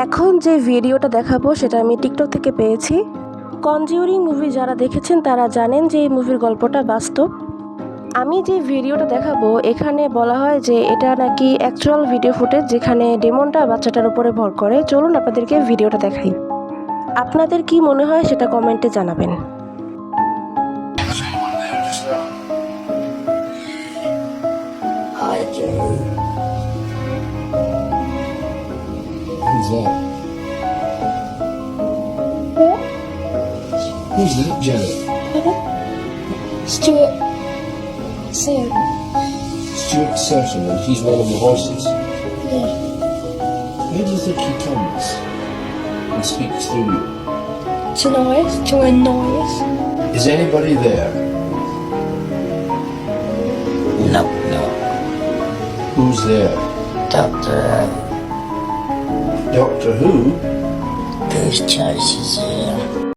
এখন যে ভিডিওটা দেখাবো সেটা আমি টিকটক থেকে পেয়েছি। কনজিউরিং মুভি যারা দেখেছেন তারা জানেন যে এই মুভির গল্পটা বাস্তব। আমি যে ভিডিওটা দেখাবো এখানে বলা হয় যে এটা নাকি অ্যাকচুয়াল ভিডিও ফুটেজ, যেখানে ডেমনটা বাচ্চাটার উপরে ভর করে। চলুন আপনাদেরকে ভিডিওটা দেখাই। আপনাদের কি মনে হয় সেটা কমেন্টে জানাবেন। Who's that? What? Who's that, Janet? Stuart Sam. Stuart Sutherland. He's one of the horses. Yeah. Where do you think he comes and speaks through you? To annoy us. Is anybody there? No. Who's there? Doctor Doctor Who? Bruce Church is here.